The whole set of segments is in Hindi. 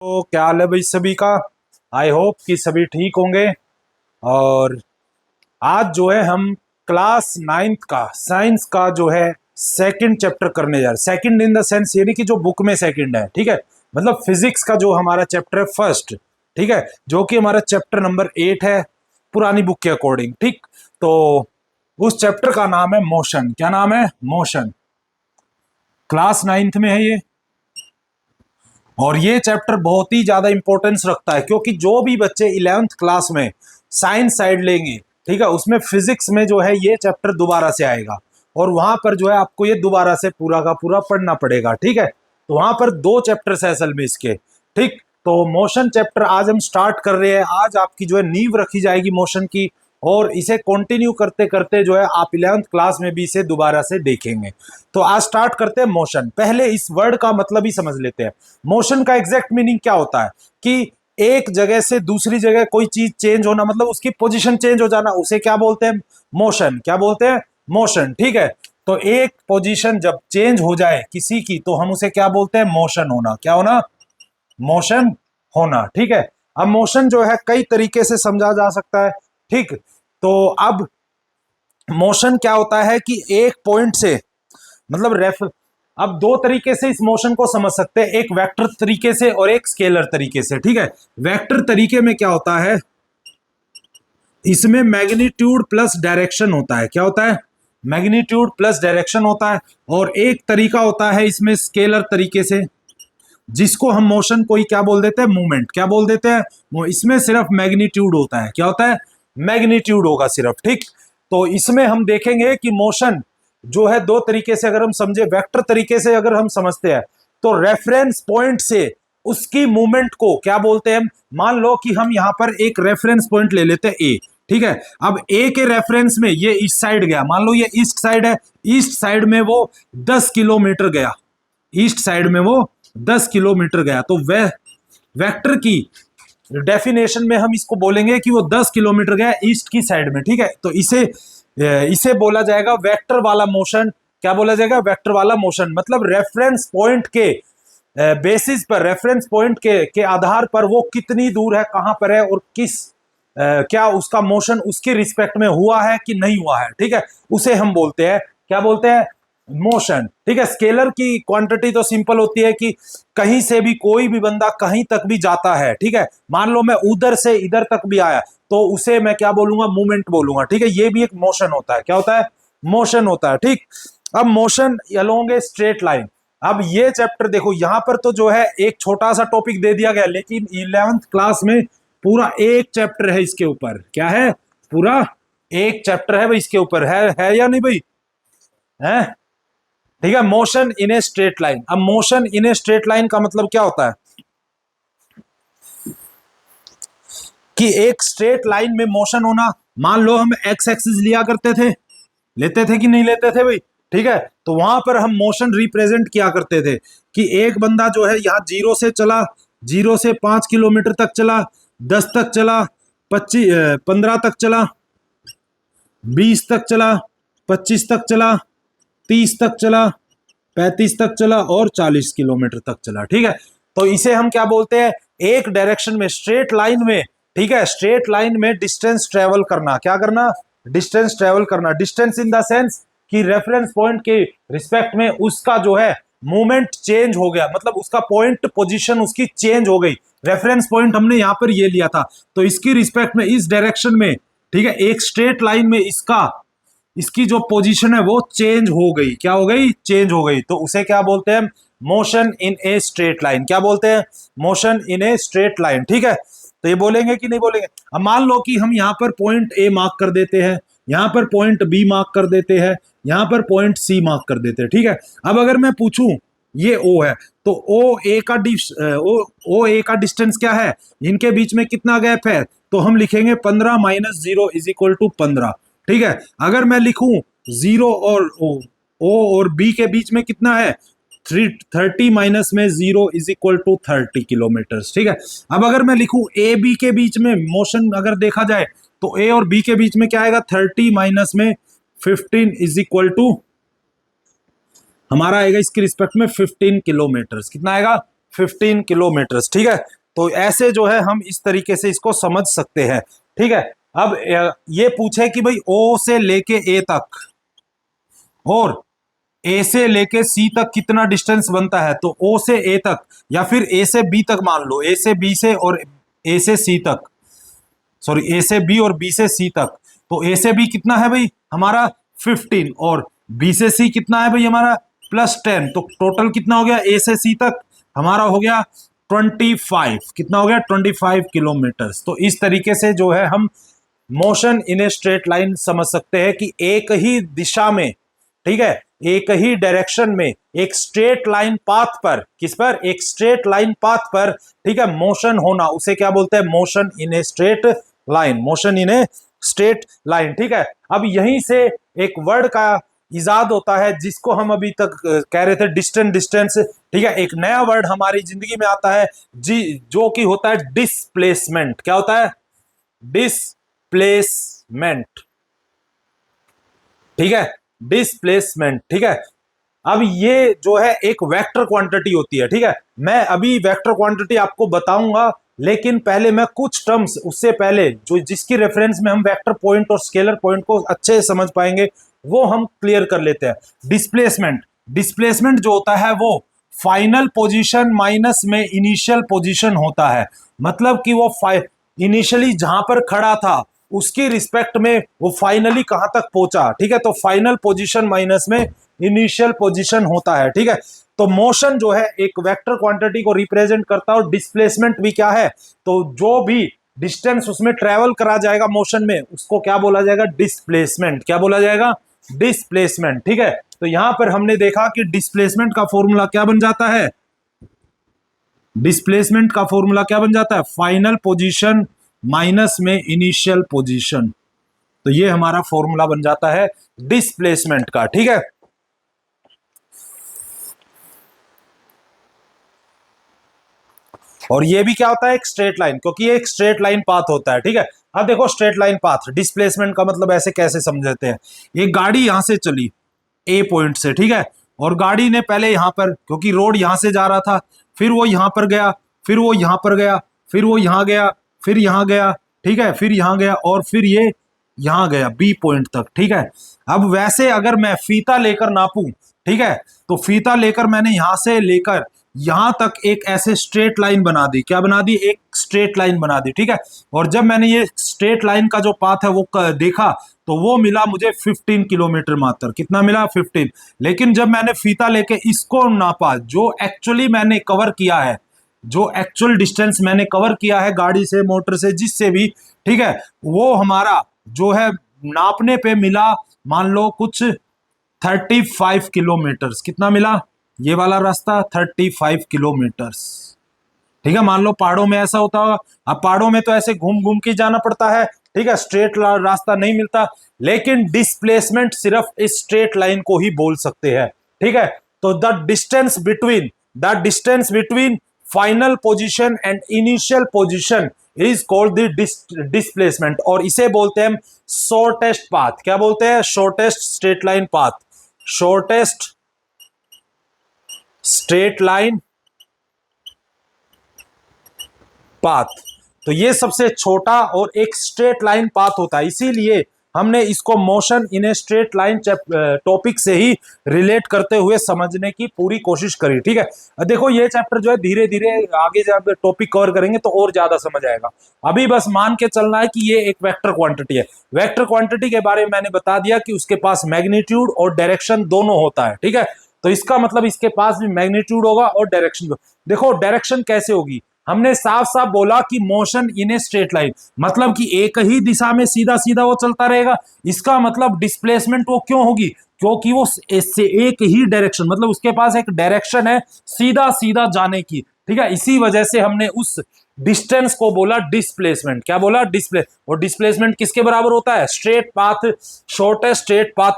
तो क्या हाल है भाई सभी का। आई होप कि सभी ठीक होंगे। और आज जो है हम क्लास नाइन्थ का साइंस का जो है सेकंड चैप्टर करने जा रहे हैं। सेकंड इन द सेंस ये नहीं कि जो बुक में सेकंड है, ठीक है, मतलब फिजिक्स का जो हमारा चैप्टर है फर्स्ट, ठीक है, जो कि हमारा चैप्टर नंबर 8 है पुरानी बुक के अकॉर्डिंग। ठीक, तो उस चैप्टर का नाम है मोशन। क्या नाम है? मोशन। क्लास नाइन्थ में है ये। और ये चैप्टर बहुत ही ज्यादा इंपॉर्टेंस रखता है क्योंकि जो भी बच्चे 11th क्लास में साइंस साइड लेंगे, ठीक है, उसमें फिजिक्स में जो है ये चैप्टर दोबारा से आएगा और वहां पर जो है आपको ये दोबारा से पूरा का पूरा पढ़ना पड़ेगा। ठीक है, तो वहां पर 2 चैप्टर्स है असल में इसके। ठीक, तो मोशन चैप्टर आज हम स्टार्ट कर रहे हैं। आज आपकी जो है नींव रखी जाएगी मोशन की और इसे कंटिन्यू करते करते जो है आप 11th क्लास में भी इसे दोबारा से देखेंगे। तो आज स्टार्ट करते हैं मोशन। पहले इस वर्ड का मतलब ही समझ लेते हैं। मोशन का एग्जैक्ट मीनिंग क्या होता है कि एक जगह से दूसरी जगह कोई चीज चेंज होना, मतलब उसकी पोजीशन चेंज हो जाना, उसे क्या बोलते हैं? मोशन। क्या बोलते हैं? मोशन। ठीक है, तो एक पोजीशन जब चेंज हो जाए किसी की तो हम उसे क्या बोलते हैं? मोशन होना। क्या होना? मोशन होना। ठीक है, अब मोशन जो है कई तरीके से समझा जा सकता है। ठीक, तो अब मोशन क्या होता है कि एक पॉइंट से, मतलब रेफ, अब 2 तरीके से इस मोशन को समझ सकते हैं, एक वेक्टर तरीके से और एक स्केलर तरीके से। ठीक है, वेक्टर तरीके में क्या होता है, इसमें मैग्नीट्यूड प्लस डायरेक्शन होता है। क्या होता है? मैग्नीट्यूड प्लस डायरेक्शन होता है। और एक तरीका होता है इसमें स्केलर तरीके से, जिसको हम मोशन को ही क्या बोल देते हैं? मूवमेंट। क्या बोल देते हैं? वो इसमें सिर्फ मैग्नीट्यूड होता है। क्या होता है? मैग्नीट्यूड होगा सिर्फ। ठीक, तो इसमें हम देखेंगे कि मोशन जो है 2 तरीके से अगर हम समझे, वेक्टर तरीके से अगर हम समझते हैं तो रेफरेंस पॉइंट से उसकी मूवमेंट को क्या बोलते हैं? मान लो कि हम यहां पर एक रेफरेंस पॉइंट ले लेते हैं ए। ठीक है, अब ए के रेफरेंस में ये ईस्ट साइड गया, मान लो ये ईस्ट साइड है, ईस्ट साइड में वो 10 किलोमीटर गया, ईस्ट साइड में वो 10 किलोमीटर गया, तो वह वेक्टर की डेफिनेशन में हम इसको बोलेंगे कि वो 10 किलोमीटर गया ईस्ट की साइड में। ठीक है, तो इसे इसे बोला जाएगा वेक्टर वाला मोशन। क्या बोला जाएगा? वेक्टर वाला मोशन। मतलब रेफरेंस पॉइंट के बेसिस पर, रेफरेंस पॉइंट के आधार पर वो कितनी दूर है, कहां पर है और किस क्या उसका मोशन उसके रिस्पेक्ट में हुआ है कि नहीं हुआ है। ठीक है, उसे हम बोलते हैं, क्या बोलते हैं? मोशन। ठीक है, स्केलर की क्वांटिटी तो सिंपल होती है कि कहीं से भी कोई भी बंदा कहीं तक भी जाता है। ठीक है, मान लो मैं उधर से इधर तक भी आया तो उसे मैं क्या बोलूंगा? मूवमेंट बोलूंगा। ठीक है, ये भी एक मोशन होता है। क्या होता है? मोशन होता है। ठीक, अब मोशन अलोंग ए स्ट्रेट लाइन। अब ये चैप्टर देखो, यहां पर तो जो है एक छोटा सा टॉपिक दे दिया गया, लेकिन 11th क्लास में पूरा एक चैप्टर है इसके ऊपर। क्या है? पूरा एक चैप्टर है भाई इसके ऊपर। है या नहीं भाई? है। ठीक है, motion in a straight line. अब motion in a straight line का मतलब क्या होता है कि एक स्ट्रेट लाइन में मोशन होना। मान लो हम एक्स एक्सिस लिया करते थे, लेते थे कि नहीं लेते थे भाई? ठीक है, तो वहां पर हम मोशन रिप्रेजेंट किया करते थे कि एक बंदा जो है यहाँ 0 से चला, 0 से 5 किलोमीटर तक चला, 10 तक चला, 15 तक चला, 20 तक चला, 25 तक चला, 30 तक चला, 35 तक चला और 40 किलोमीटर तक चला। ठीक है, तो इसे हम क्या बोलते हैं? एक डायरेक्शन में स्ट्रेट लाइन में। ठीक है, स्ट्रेट लाइन में डिस्टेंस ट्रेवल करना। क्या करना? डिस्टेंस ट्रेवल करना। डिस्टेंस इन द सेंस कि रेफरेंस पॉइंट के रिस्पेक्ट में उसका जो है मूवमेंट चेंज हो गया, मतलब उसका पॉइंट पोजीशन उसकी चेंज हो गई। रेफरेंस पॉइंट हमने यहां पर ये लिया था, तो इसकी रिस्पेक्ट में इस डायरेक्शन में, ठीक है, एक स्ट्रेट लाइन में इसका इसकी जो पोजीशन है वो चेंज हो गई। क्या हो गई? चेंज हो गई, तो उसे क्या बोलते हैं? Motion in a straight line. क्या बोलते हैं? Motion in a straight line. ठीक है, तो ये बोलेंगे कि नहीं बोलेंगे? अब मान लो कि हम यहां पर पॉइंट ए मार्क कर देते हैं, यहां पर पॉइंट बी मार्क कर देते हैं, यहां पर पॉइंट सी मार्क कर देते हैं। ठीक है, अब अगर मैं पूछूं ये ओ है तो ओ ए का डिस्टेंस क्या है, इनके बीच में कितना गैप है, तो हम लिखेंगे 15 माइनस 0 इज इक्वल टू 15। ठीक है, अगर मैं लिखूं 0 और ओ और बी के बीच में कितना है, 30 माइनस में 0 इज इक्वल टू 30 किलोमीटर। ठीक है, अब अगर मैं लिखूं ए बी के बीच में मोशन अगर देखा जाए तो ए और बी के बीच में क्या आएगा, 30 माइनस में 15 इज इक्वल टू, हमारा आएगा इसके रिस्पेक्ट में 15 किलोमीटर। कितना आएगा? 15 किलोमीटर। ठीक है, तो ऐसे जो है हम इस तरीके से इसको समझ सकते हैं। ठीक है, अब ये पूछे कि भाई ओ से लेके ए तक और ए से लेके सी तक कितना डिस्टेंस बनता है, तो ओ से ए तक या फिर ए से बी तक मान लो, ए से बी से और ए से सी तक, सॉरी ए से बी और बी से सी तक, तो ए से बी कितना है भाई हमारा 15 और बी से सी कितना है भाई हमारा +10, तो टोटल कितना हो गया ए से सी तक हमारा हो गया 25, कितना हो गया 25 किलोमीटर। तो इस तरीके से जो है हम motion in a straight line समझ सकते हैं कि एक ही दिशा में, ठीक है, एक ही डायरेक्शन में एक स्ट्रेट लाइन पाथ पर, किस पर, एक स्ट्रेट लाइन पाथ पर, ठीक है, मोशन होना, उसे क्या बोलते हैं, motion in a straight line, motion in a straight line. ठीक है, अब यहीं से एक वर्ड का इजाद होता है जिसको हम अभी तक कह रहे थे डिस्टेंस, डिस्टेंस। ठीक है, एक नया वर्ड हमारी जिंदगी में आता है जी, जो कि होता है डिस्प्लेसमेंट। क्या होता है, डिस्प्लेसमेंट। ठीक है, डिस्प्लेसमेंट। ठीक है, अब ये जो है एक वेक्टर क्वांटिटी होती है। ठीक है, मैं अभी वेक्टर क्वांटिटी आपको बताऊंगा, लेकिन पहले मैं कुछ टर्म्स, उससे पहले जो जिसकी रेफरेंस में हम वेक्टर पॉइंट और स्केलर पॉइंट को अच्छे से समझ पाएंगे वो हम क्लियर कर लेते हैं। डिस्प्लेसमेंट, डिस्प्लेसमेंट जो होता है वो फाइनल पोजीशन माइनस में इनिशियल पोजीशन होता है। मतलब कि वो इनिशियली जहां पर खड़ा था उसकी रिस्पेक्ट में वो फाइनली कहां तक पहुंचा। ठीक है, तो फाइनल पोजीशन माइनस में इनिशियल पोजीशन होता है। ठीक है, तो मोशन जो है एक वेक्टर क्वांटिटी को रिप्रेजेंट करता है और डिस्प्लेसमेंट भी क्या है, तो जो भी डिस्टेंस उसमें ट्रेवल करा जाएगा मोशन में उसको क्या बोला जाएगा, डिस्प्लेसमेंट। क्या बोला जाएगा, डिस्प्लेसमेंट। ठीक है, तो यहां पर हमने देखा कि डिस्प्लेसमेंट का फॉर्मूला क्या बन जाता है, डिस्प्लेसमेंट का फॉर्मूला क्या बन जाता है, फाइनल पोजीशन माइनस में इनिशियल पोजीशन। तो ये हमारा फॉर्मूला बन जाता है डिस्प्लेसमेंट का। ठीक है, और ये भी क्या होता है, एक स्ट्रेट लाइन, क्योंकि ये एक स्ट्रेट लाइन पाथ होता है। ठीक है, अब देखो स्ट्रेट लाइन पाथ, डिस्प्लेसमेंट का मतलब ऐसे कैसे समझते हैं, एक गाड़ी यहां से चली ए पॉइंट से, ठीक है, और गाड़ी ने पहले यहां पर, क्योंकि रोड यहां से जा रहा था, फिर वो यहां पर गया, फिर वो यहां पर गया, फिर वो यहां गया, फिर यहां गया, ठीक है, फिर यहां गया और फिर ये यहां गया बी पॉइंट तक। ठीक है, अब वैसे अगर मैं फीता लेकर नापूं, ठीक है, तो फीता लेकर मैंने यहां से लेकर यहां तक एक ऐसे स्ट्रेट लाइन बना दी, क्या बना दी, एक स्ट्रेट लाइन बना दी। ठीक है, और जब मैंने ये स्ट्रेट लाइन का जो पाथ है वो देखा तो वो मिला मुझे 15 किलोमीटर मात्र। कितना मिला, 15। लेकिन जब मैंने फीता लेके इसको नापा, जो एक्चुअली मैंने कवर किया है, जो एक्चुअल डिस्टेंस मैंने कवर किया है गाड़ी से, मोटर से, जिससे भी, ठीक है, वो हमारा जो है नापने पे मिला मान लो कुछ 35 किलोमीटर्स। कितना मिला, ये वाला रास्ता 35 किलोमीटर्स। ठीक है, मान लो पहाड़ों में ऐसा होता होगा, अब पहाड़ों में तो ऐसे घूम घूम के जाना पड़ता है, ठीक है, स्ट्रेट रास्ता नहीं मिलता, लेकिन डिस्प्लेसमेंट सिर्फ इस स्ट्रेट लाइन को ही बोल सकते हैं। ठीक है, तो the distance between final position and initial position is called the displacement, और इसे बोलते हैं हम शॉर्टेस्ट पाथ। क्या बोलते हैं, shortest straight line path, shortest straight line path. तो ये सबसे छोटा और एक स्ट्रेट लाइन पाथ होता है, इसीलिए हमने इसको motion in a straight line topic से ही रिलेट करते हुए समझने की पूरी कोशिश करी। ठीक है, देखो ये चैप्टर जो है धीरे धीरे आगे जब टॉपिक कवर करेंगे तो और ज्यादा समझ आएगा। अभी बस मान के चलना है कि ये एक वेक्टर क्वांटिटी है। वेक्टर क्वांटिटी के बारे में मैंने बता दिया कि उसके पास मैग्नीट्यूड और डायरेक्शन दोनों होता है। ठीक है, तो इसका मतलब इसके पास भी मैग्नीट्यूड होगा और डायरेक्शन। देखो डायरेक्शन कैसे होगी, हमने साफ साफ बोला कि motion in a straight line, मतलब कि एक ही दिशा में सीधा सीधा वो चलता रहेगा। इसका मतलब डिस्प्लेसमेंट वो क्यों होगी, क्योंकि वो इससे एक ही डायरेक्शन, मतलब उसके पास एक डायरेक्शन है सीधा सीधा जाने की। ठीक है, इसी वजह से हमने उस डिस्टेंस को बोला डिस्प्लेसमेंट। क्या बोला, डिस्प्ले। और डिस्प्लेसमेंट किसके बराबर होता है, straight path, shortest straight path,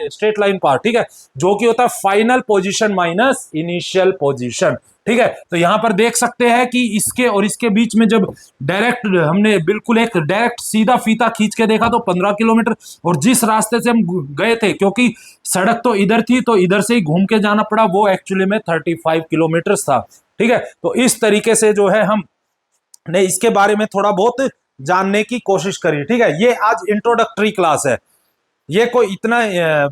straight line path. ठीक है, जो कि होता है final position minus initial position. ठीक है, तो यहां पर देख सकते हैं कि इसके और इसके बीच में जब डायरेक्ट हमने बिल्कुल एक डायरेक्ट सीधा फीता खींच के देखा तो 15 किलोमीटर, और जिस रास्ते से हम गए थे, क्योंकि सड़क तो इधर थी तो इधर से ही घूम के जाना पड़ा, वो एक्चुअली में 35 किलोमीटर था। ठीक है। तो इस तरीके से जो है हम ने इसके बारे में थोड़ा बहुत जानने की कोशिश करी। ठीक है, ये आज इंट्रोडक्टरी क्लास है, ये कोई इतना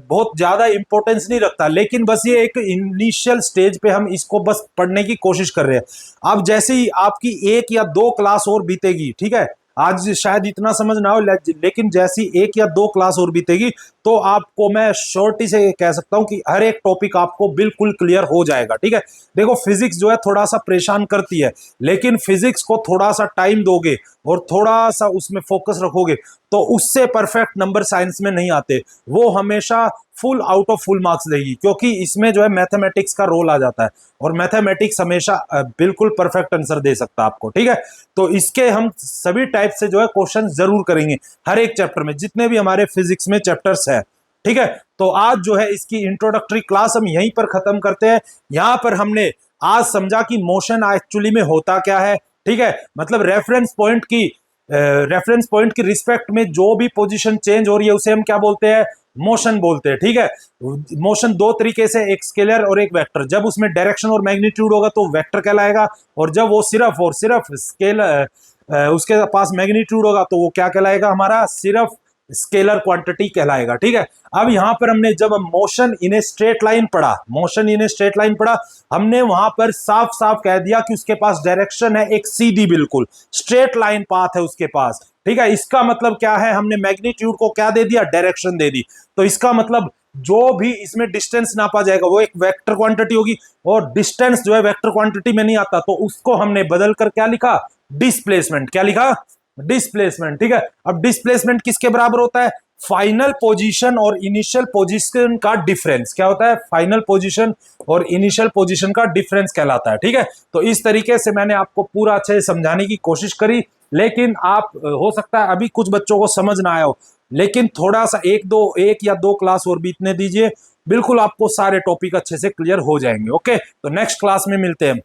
बहुत ज्यादा इंपॉर्टेंस नहीं रखता, लेकिन बस ये एक इनिशियल स्टेज पे हम इसको बस पढ़ने की कोशिश कर रहे हैं। अब जैसे ही आपकी 1 या 2 क्लास और बीतेगी, ठीक है, आज शायद इतना समझ ना हो, लेकिन जैसी 1 या 2 क्लास और बीतेगी तो आपको मैं शॉर्टी से कह सकता हूं कि हर एक टॉपिक आपको बिल्कुल क्लियर हो जाएगा। ठीक है, देखो फिजिक्स जो है थोड़ा सा परेशान करती है, लेकिन फिजिक्स को थोड़ा सा टाइम दोगे और थोड़ा सा उसमें फोकस रखोगे तो उससे परफेक्ट नंबर साइंस में नहीं आते, वो हमेशा full out of full marks देगी, क्योंकि इसमें जो है मैथमेटिक्स का रोल आ जाता है और मैथमेटिक्स हमेशा बिल्कुल परफेक्ट आंसर दे सकता है आपको। ठीक है, तो इसके हम सभी टाइप से जो है क्वेश्चन जरूर करेंगे हर एक चैप्टर में, जितने भी हमारे फिजिक्स में चैप्टर्स है। ठीक है, तो आज जो है इसकी इंट्रोडक्टरी क्लास हम यहीं पर खत्म करते हैं। यहां पर हमने आज समझा कि मोशन एक्चुअली में होता क्या है। ठीक है, मतलब रेफरेंस पॉइंट की रिस्पेक्ट में जो भी पोजीशन चेंज हो रही है उसे हम क्या बोलते हैं, मोशन बोलते हैं। ठीक है, मोशन 2 तरीके से, एक स्केलर और एक वेक्टर। जब उसमें डायरेक्शन और मैग्नीट्यूड होगा तो वेक्टर कहलाएगा, और जब वो सिर्फ और सिर्फ स्केलर उसके पास मैग्नीट्यूड होगा तो वो क्या कहलाएगा, हमारा सिर्फ स्केलर क्वांटिटी कहलाएगा। ठीक है, अब यहां पर हमने जब motion in a straight line पढ़ा, motion in a straight line पढ़ा, हमने वहां पर साफ साफ कह दिया कि उसके पास डायरेक्शन है एक सीधी, बिल्कुल स्ट्रेट लाइन पाथ है उसके पास। ठीक है, इसका मतलब क्या है, हमने मैग्नीट्यूड को क्या दे दिया, डायरेक्शन दे दी। तो इसका मतलब जो भी इसमें डिस्टेंस नापा जाएगा वो एक वेक्टर क्वांटिटी होगी, और डिस्टेंस जो है वेक्टर क्वांटिटी में नहीं आता, तो उसको हमने बदल कर क्या लिखा, डिस्प्लेसमेंट। क्या लिखा, डिस्प्लेसमेंट। ठीक है, अब डिस्प्लेसमेंट किसके बराबर होता है, फाइनल पोजीशन और इनिशियल पोजीशन का डिफरेंस। क्या होता है, फाइनल पोजीशन और इनिशियल पोजीशन का डिफरेंस कहलाता है। ठीक है, तो इस तरीके से मैंने आपको पूरा अच्छे से समझाने की कोशिश करी, लेकिन आप हो सकता है अभी कुछ बच्चों को समझ ना आया हो, लेकिन थोड़ा सा 1 या 2 क्लास और बीतने दीजिए, बिल्कुल आपको सारे टॉपिक अच्छे से क्लियर हो जाएंगे। ओके, तो नेक्स्ट क्लास में मिलते हैं।